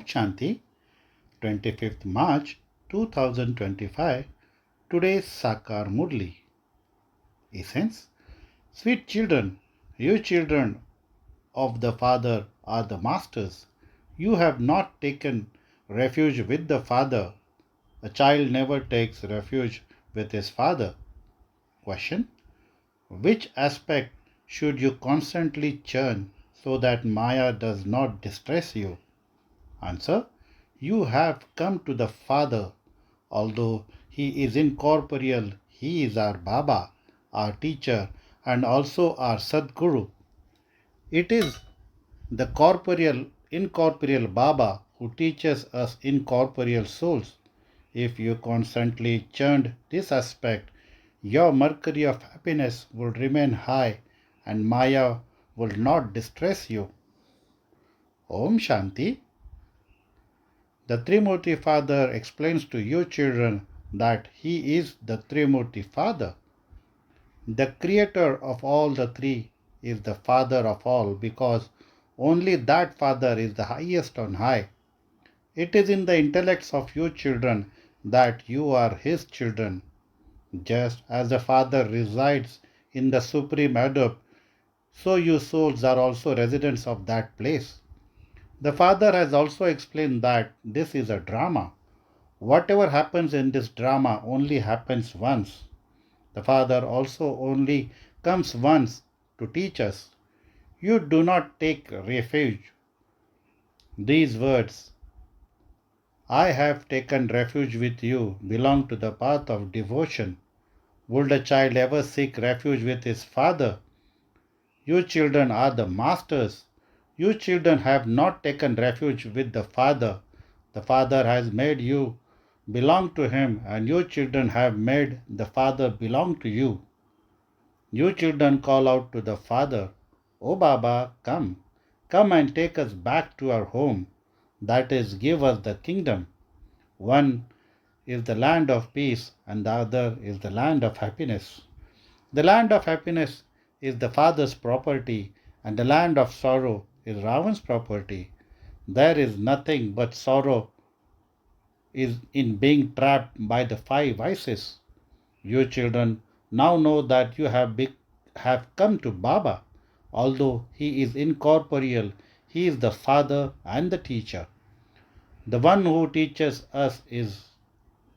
Shanti, 25th March 2025. Today's Sakar Murli. Essence. Sweet children, you children of the Father are the masters. You have not taken refuge with the Father. A child never takes refuge with his father. Question. Which aspect should you constantly churn so that Maya does not distress you? Answer. You have come to the Father. Although He is incorporeal, He is our Baba, our teacher, and also our Sadguru. It is the incorporeal Baba who teaches us incorporeal souls. If you constantly churned this aspect, your mercury of happiness will remain high and Maya will not distress you. Om Shanti. The Trimurti Father explains to you children that He is the Trimurti Father. The creator of all the three is the Father of all because only that Father is the highest on high. It is in the intellects of you children that you are His children. Just as the Father resides in the supreme Adobe, so you souls are also residents of that place. The Father has also explained that this is a drama. Whatever happens in this drama only happens once. The Father also only comes once to teach us. You do not take refuge. These words, I have taken refuge with you, belong to the path of devotion. Would a child ever seek refuge with his father? You children are the masters. You children have not taken refuge with the Father. The Father has made you belong to Him, and you children have made the Father belong to you. You children call out to the Father, O Baba, come. Come and take us back to our home. That is, give us the kingdom. One is the land of peace, and the other is the land of happiness. The land of happiness is the father's property, and the land of sorrow is Ravan's property. There is nothing but sorrow is in being trapped by the five vices. You children now know that you have come to Baba. Although he is incorporeal, he is the father and the teacher. The one who teaches us is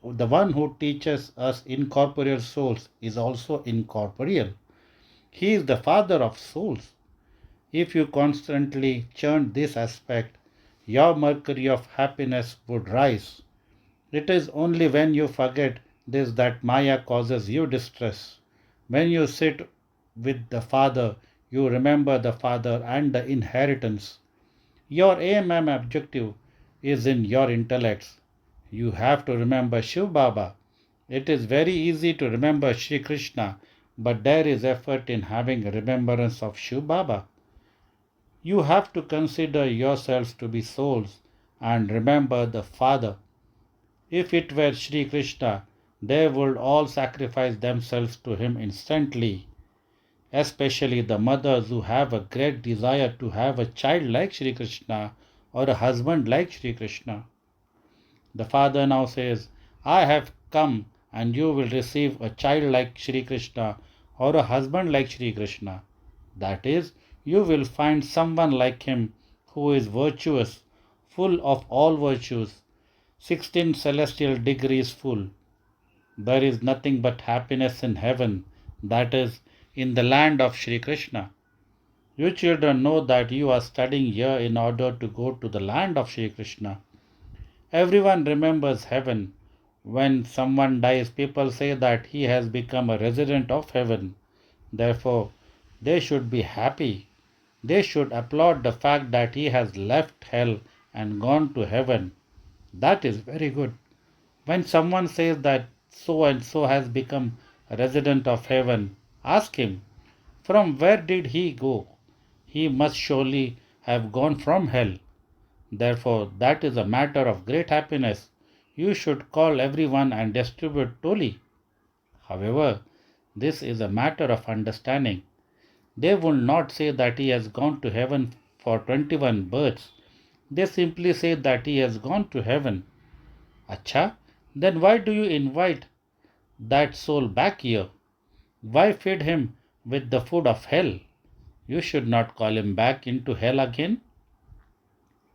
the one who teaches us incorporeal souls is also incorporeal. He is the father of souls. If you constantly churn this aspect, your mercury of happiness would rise. It is only when you forget this that Maya causes you distress. When you sit with the Father, you remember the Father and the inheritance. Your aim and objective is in your intellects. You have to remember Shiv Baba. It is very easy to remember Shri Krishna, but there is effort in having a remembrance of Shiv Baba. You have to consider yourselves to be souls and remember the Father. If it were Shri Krishna, they would all sacrifice themselves to him instantly, especially the mothers who have a great desire to have a child like Shri Krishna or a husband like Shri Krishna. The father now says, I have come and you will receive a child like Shri Krishna or a husband like Shri Krishna. That is, you will find someone like him who is virtuous, full of all virtues, 16 celestial degrees full. There is nothing but happiness in heaven, that is, in the land of Shri Krishna. You children know that you are studying here in order to go to the land of Shri Krishna. Everyone remembers heaven. When someone dies, people say that he has become a resident of heaven. Therefore, they should be happy. They should applaud the fact that he has left hell and gone to heaven. That is very good. When someone says that so and so has become a resident of heaven, ask him, from where did he go? He must surely have gone from hell. Therefore, that is a matter of great happiness. You should call everyone and distribute toli. However, this is a matter of understanding. They will not say that he has gone to heaven for 21 births. They simply say that he has gone to heaven. Acha, then why do you invite that soul back here? Why feed him with the food of hell? You should not call him back into hell again.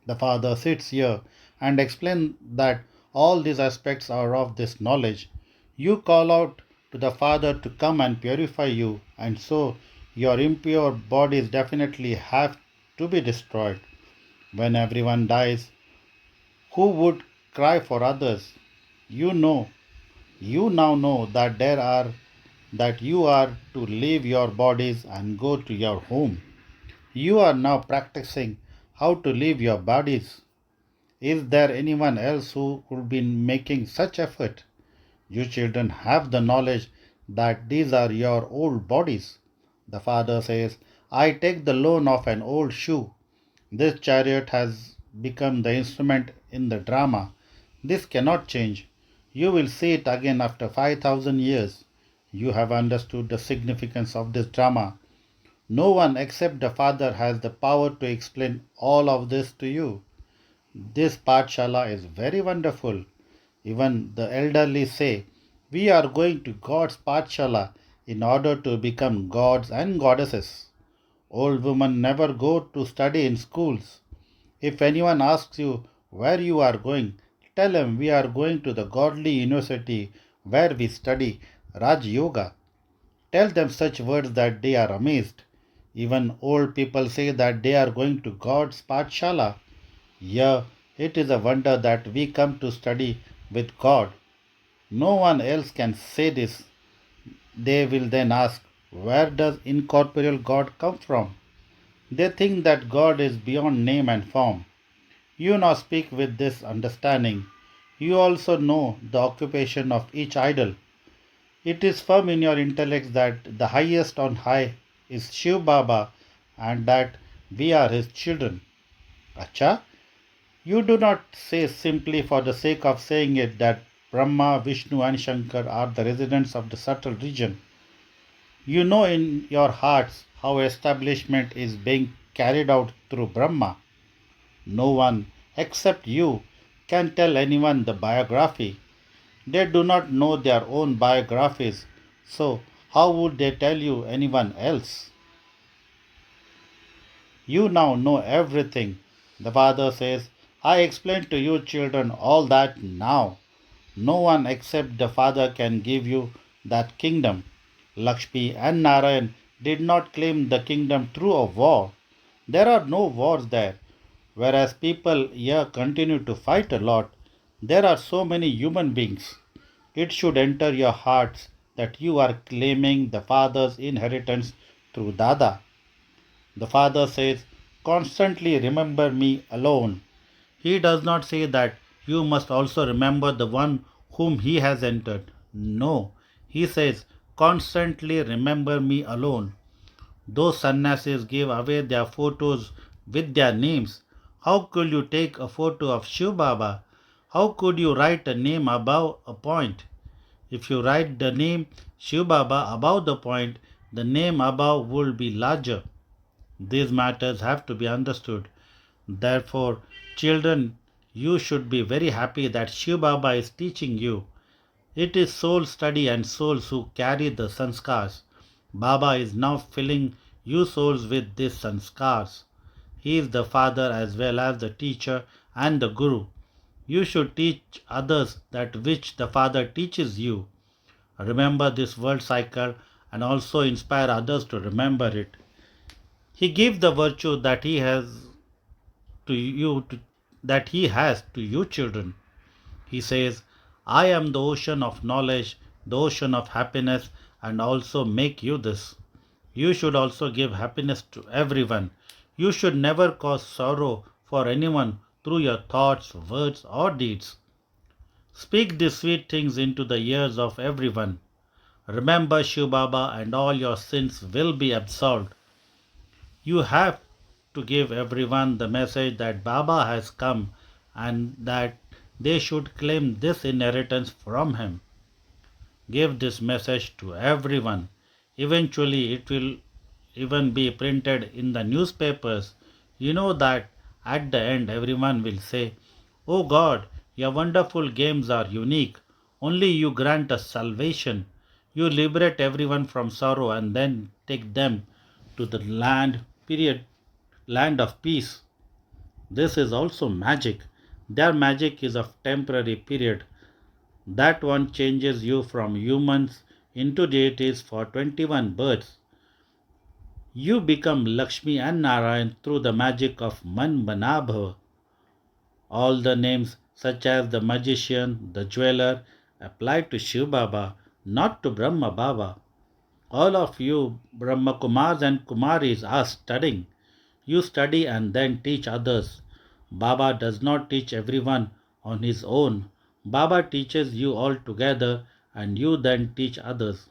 The father sits here and explains that all these aspects are of this knowledge. You call out to the Father to come and purify you, and so your impure bodies definitely have to be destroyed. When everyone dies, who would cry for others? You know, you now know that that you are to leave your bodies and go to your home. You are now practicing how to leave your bodies. Is there anyone else who could be making such effort? You children have the knowledge that these are your old bodies. The father says, I take the loan of an old shoe. This chariot has become the instrument in the drama. This cannot change. You will see it again after 5,000 years. You have understood the significance of this drama. No one except the Father has the power to explain all of this to you. This Pathshala is very wonderful. Even the elderly say, we are going to God's Pathshala in order to become gods and goddesses. Old women never go to study in schools. If anyone asks you where you are going, tell him we are going to the godly university where we study Raj Yoga. Tell them such words that they are amazed. Even old people say that they are going to God's Pathshala. Yeah, it is a wonder that we come to study with God. No one else can say this. They will then ask, where does incorporeal God come from? They think that God is beyond name and form. You now speak with this understanding. You also know the occupation of each idol. It is firm in your intellect that the highest on high is Shiv Baba and that we are his children. Acha, you do not say simply for the sake of saying it that Brahma, Vishnu, and Shankar are the residents of the subtle region. You know in your hearts how establishment is being carried out through Brahma. No one except you can tell anyone the biography. They do not know their own biographies, so how would they tell you anyone else? You now know everything. The father says, I explained to you children all that now. No one except the Father can give you that kingdom. Lakshmi and Narayan did not claim the kingdom through a war. There are no wars there. Whereas people here continue to fight a lot, there are so many human beings. It should enter your hearts that you are claiming the Father's inheritance through Dada. The Father says, constantly remember me alone. He does not say that you must also remember the one whom he has entered. No, he says, constantly remember me alone. Those sannyasis gave away their photos with their names. How could you take a photo of Shiv Baba? How could you write a name above a point? If you write the name Shiv Baba above the point, the name above will be larger. These matters have to be understood. Therefore, children, you should be very happy that Shiv Baba is teaching you. It is soul study and souls who carry the sanskars. Baba is now filling you souls with these sanskars. He is the father as well as the teacher and the guru. You should teach others that which the father teaches you. Remember this world cycle and also inspire others to remember it. He gives the virtue that he has to you to, that he has to you children. He says, I am the ocean of knowledge, the ocean of happiness, and also make you this. You should also give happiness to everyone. You should never cause sorrow for anyone through your thoughts, words, or deeds. Speak these sweet things into the ears of everyone. Remember Shiv Baba and all your sins will be absolved. You have to give everyone the message that Baba has come and that they should claim this inheritance from him. Give this message to everyone. Eventually, it will even be printed in the newspapers. You know that At the end, everyone will say, "Oh God, your wonderful games are unique. Only you grant us salvation. You liberate everyone from sorrow and then take them to the land of peace." This is also magic. Their magic is of temporary period. That one changes you from humans into deities for 21 births. You become Lakshmi and Narayan through the magic of Man Banabha. All the names, such as the magician, the jeweler, apply to Shiv Baba, not to Brahma Baba. All of you Brahma Kumars and Kumaris are studying. You study and then teach others. Baba does not teach everyone on his own. Baba teaches you all together and you then teach others.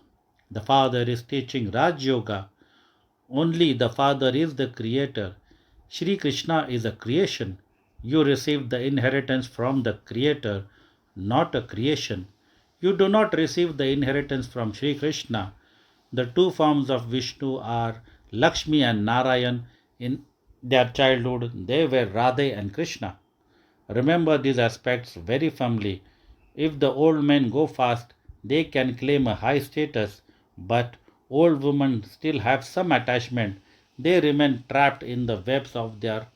The Father is teaching Raj Yoga. Only the Father is the creator. Shri Krishna is a creation. You receive the inheritance from the creator, not a creation. You do not receive the inheritance from Shri Krishna. The two forms of Vishnu are Lakshmi and Narayan. In their childhood, they were Radhe and Krishna. Remember these aspects very firmly. If the old men go fast, they can claim a high status, but old women still have some attachment. They remain trapped in the webs of their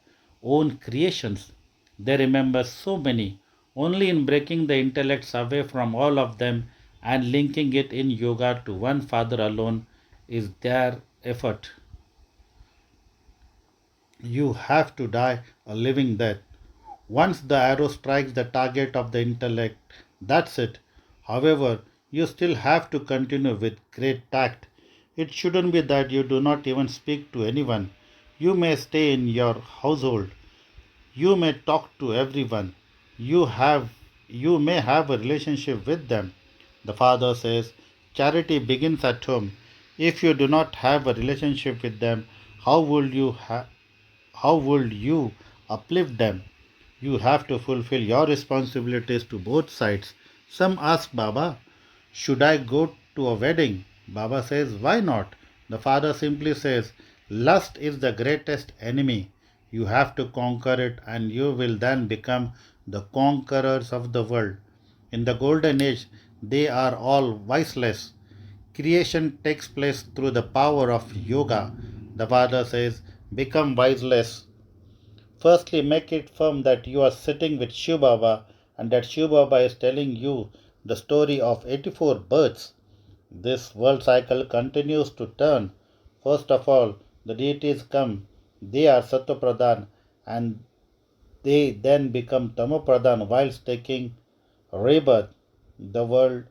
own creations. They remember so many. Only in breaking the intellects away from all of them and linking it in yoga to one father alone is their effort. You have to die a living death. Once the arrow strikes the target of the intellect, that's it. However, you still have to continue with great tact. It shouldn't be that you do not even speak to anyone. You may stay in your household. You may talk to everyone. You have you may have a relationship with them. The father says charity begins at home. If you do not have a relationship with them, how would you uplift them? You have to fulfill your responsibilities to both sides. Some ask Baba, should I go to a wedding? Baba says, why not? The father simply says, lust is the greatest enemy. You have to conquer it, and you will then become the conquerors of the world. In the golden age, they are all viceless. Creation takes place through the power of yoga. The father says, become viceless. Firstly, make it firm that you are sitting with Shiv Baba and that Shiv Baba is telling you the story of 84 births. This world cycle continues to turn. First of all, the deities come. They are Sattva and they then become Tamo whilst taking rebirth. The world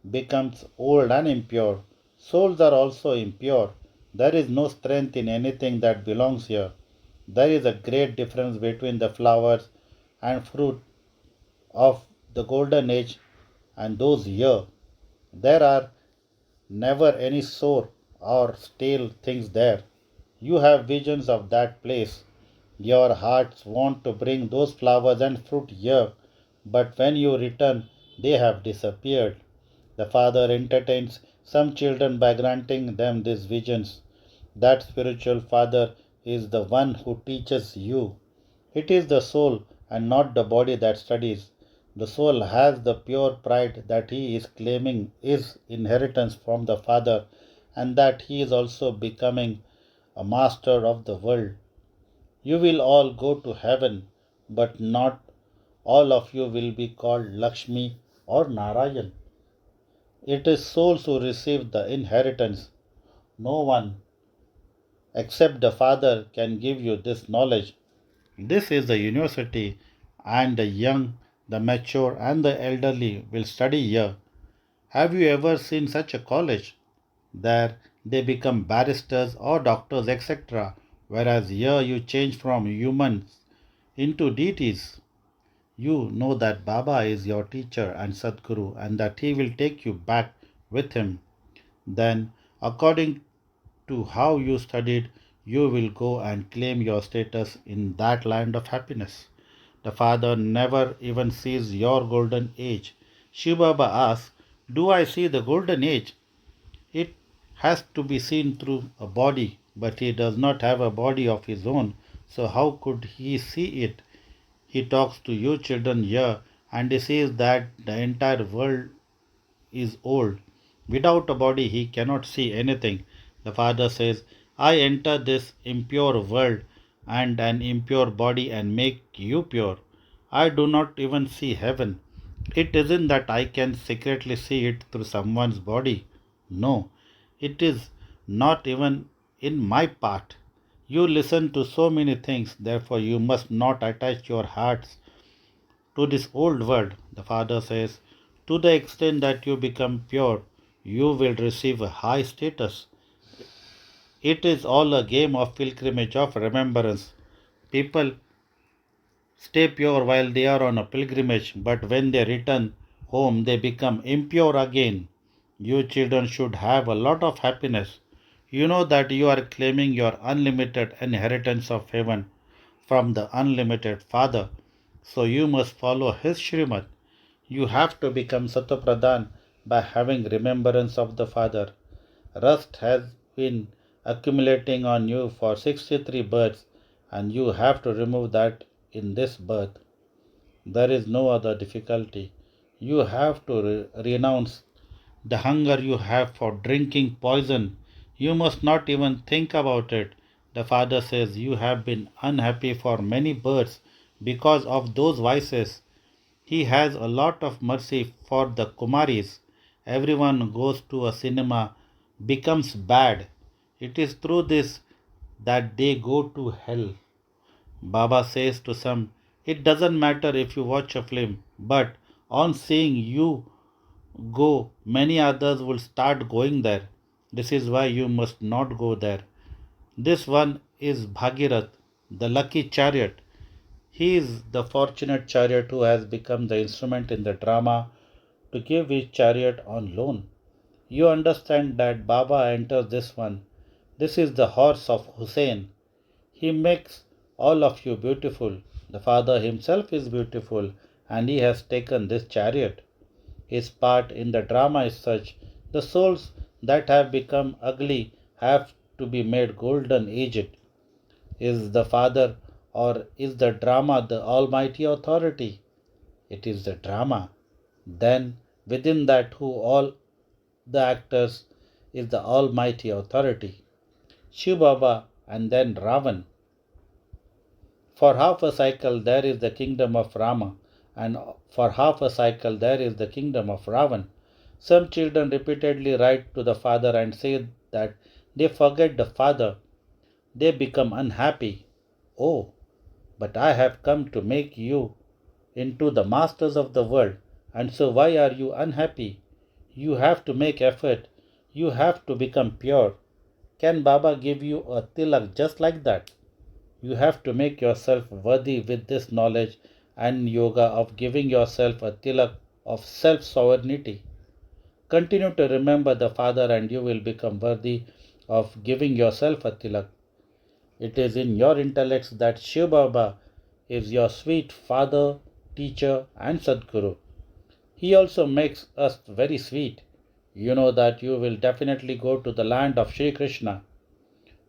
becomes old and impure. Souls are also impure. There is no strength in anything that belongs here. There is a great difference between the flowers and fruit of the golden age and those here. There are never any sour or stale things there. You have visions of that place. Your hearts want to bring those flowers and fruit here, but when you return, they have disappeared. The Father entertains some children by granting them these visions. That spiritual Father is the one who teaches you. It is the soul and not the body that studies. The soul has the pure pride that he is claiming his inheritance from the Father and that he is also becoming a master of the world. You will all go to heaven, but not all of you will be called Lakshmi or Narayan. It is souls who receive the inheritance. No one except the Father can give you this knowledge. This is the university, and the young, the mature, and the elderly will study here. Have you ever seen such a college? There they become barristers or doctors, etc. Whereas here you change from humans into deities. You know that Baba is your teacher and Sadguru and that he will take you back with him. Then, according to how you studied, you will go and claim your status in that land of happiness. The Father never even sees your golden age. Shiv Baba asks, do I see the golden age? It has to be seen through a body, but he does not have a body of his own. So how could he see it? He talks to you children here and he says that the entire world is old. Without a body, he cannot see anything. The Father says, I enter this impure world and an impure body and make you pure. I do not even see heaven. It isn't that I can secretly see it through someone's body. No, it is not even in my part. You listen to so many things, therefore, you must not attach your hearts to this old world. The Father says, to the extent that you become pure, you will receive a high status. It is all a game of pilgrimage of remembrance. People stay pure while they are on a pilgrimage, but when they return home, they become impure again. You children should have a lot of happiness. You know that you are claiming your unlimited inheritance of heaven from the unlimited Father. So you must follow His Shrimad. You have to become Satopradhan by having remembrance of the Father. Rust has been accumulating on you for 63 births, and you have to remove that in this birth. There is no other difficulty. You have to renounce the hunger you have for drinking poison. You must not even think about it. The Father says you have been unhappy for many births because of those vices. He has a lot of mercy for the Kumaris. Everyone who goes to a cinema becomes bad. It is through this that they go to hell. Baba says to some, it doesn't matter if you watch a film, but on seeing you go, many others will start going there. This is why you must not go there. This one is Bhagirath, the lucky chariot. He is the fortunate chariot who has become the instrument in the drama to give his chariot on loan. You understand that Baba enters this one. This is the horse of Hussein. He makes all of you beautiful. The Father himself is beautiful and he has taken this chariot. His part in the drama is such the souls that have become ugly have to be made golden aged. Is the Father or is the drama the Almighty authority? It is the drama. Then within that who all the actors is the Almighty authority. Shiv Baba and then Ravan. For half a cycle there is the kingdom of Rama, and for half a cycle there is the kingdom of Ravan. Some children repeatedly write to the father and say that they forget the father, they become unhappy. Oh, but I have come to make you into the masters of the world, and so why are you unhappy? You have to make effort, you have to become pure. Can Baba give you a tilak just like that? You have to make yourself worthy with this knowledge and yoga of giving yourself a tilak of self sovereignty. Continue to remember the Father and you will become worthy of giving yourself a tilak. It is in your intellects that Shiv Baba is your sweet Father, teacher, and Sadguru. He also makes us very sweet. You know that you will definitely go to the land of Sri Krishna.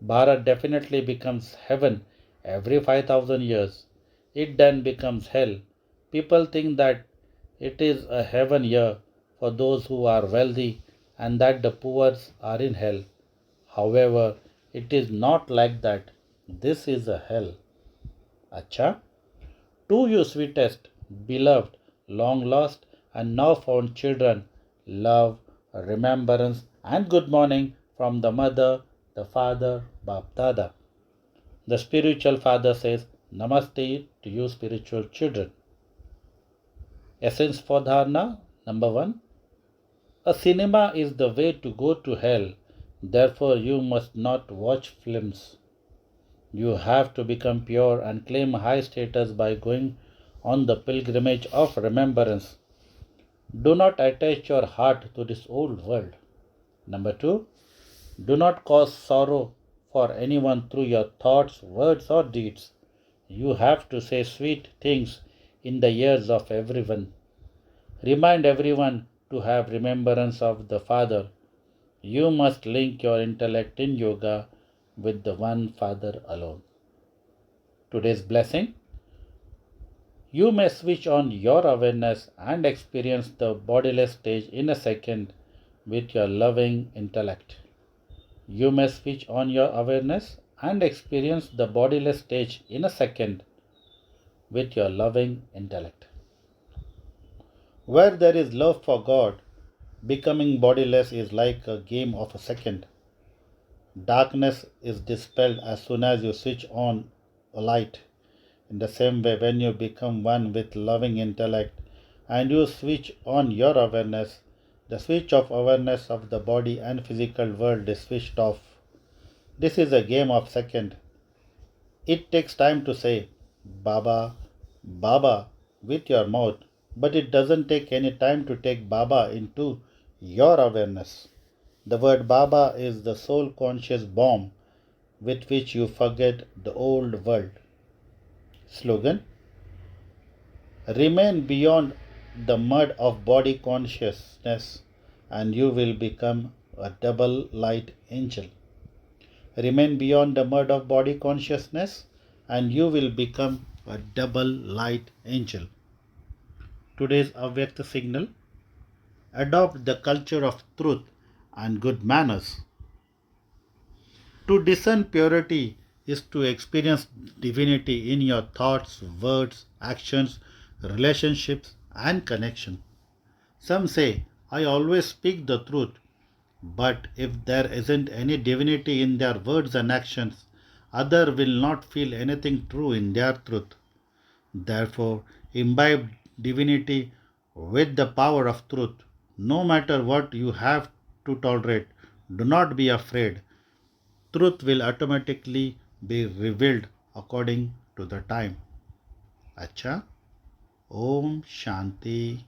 Bharat definitely becomes heaven every 5000 years. It then becomes hell. People think that it is a heaven here for those who are wealthy and that the poor are in hell. However, it is not like that. This is a hell. Acha? To you, sweetest, beloved, long lost, and now found children, love, remembrance, and good morning from the mother, the father, Bap Dada. The spiritual father says, Namaste to you, spiritual children. Essence for dharana number one. A cinema is the way to go to hell. Therefore, you must not watch films. You have to become pure and claim high status by going on the pilgrimage of remembrance. Do not attach your heart to this old world. Number two, do not cause sorrow for anyone through your thoughts, words, or deeds. You have to say sweet things in the ears of everyone. Remind everyone to have remembrance of the Father. You must link your intellect in yoga with the one Father alone. Today's blessing: you may switch on your awareness and experience the bodiless stage in a second with your loving intellect. You may switch on your awareness and experience the bodiless stage in a second with your loving intellect. Where there is love for God, becoming bodiless is like a game of a second. Darkness is dispelled as soon as you switch on a light. In the same way, when you become one with loving intellect and you switch on your awareness, the switch of awareness of the body and physical world is switched off. This is a game of second. It takes time to say Baba, Baba with your mouth, but it doesn't take any time to take Baba into your awareness. The word Baba is the soul conscious bomb with which you forget the old world. Slogan: remain beyond the mud of body consciousness and you will become a double light angel. Remain beyond the mud of body consciousness and you will become a double light angel. Today's Avyakta signal: adopt the culture of truth and good manners. To discern purity is to experience divinity in your thoughts, words, actions, relationships, and connection. Some say, I always speak the truth, but if there isn't any divinity in their words and actions, others will not feel anything true in their truth. Therefore, imbibe divinity with the power of truth. No matter what you have to tolerate, do not be afraid. Truth will automatically be revealed according to the time. Acha. Om Shanti.